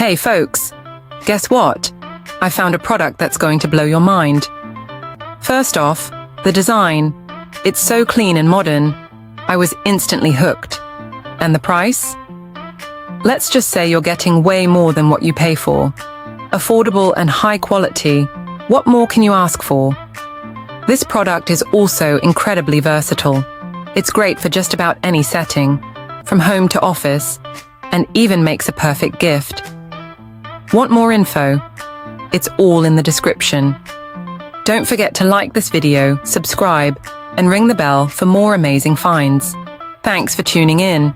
Hey folks, guess what? I found a product that's going to blow your mind. First off, the design. It's so clean and modern. I was instantly hooked. And the price? Let's just say you're getting way more than what you pay for. Affordable and high quality. What more can you ask for? This product is also incredibly versatile. It's great for just about any setting, from home to office, and even makes a perfect gift. Want more info? It's all in the description. Don't forget to like this video, subscribe, and ring the bell for more amazing finds. Thanks for tuning in.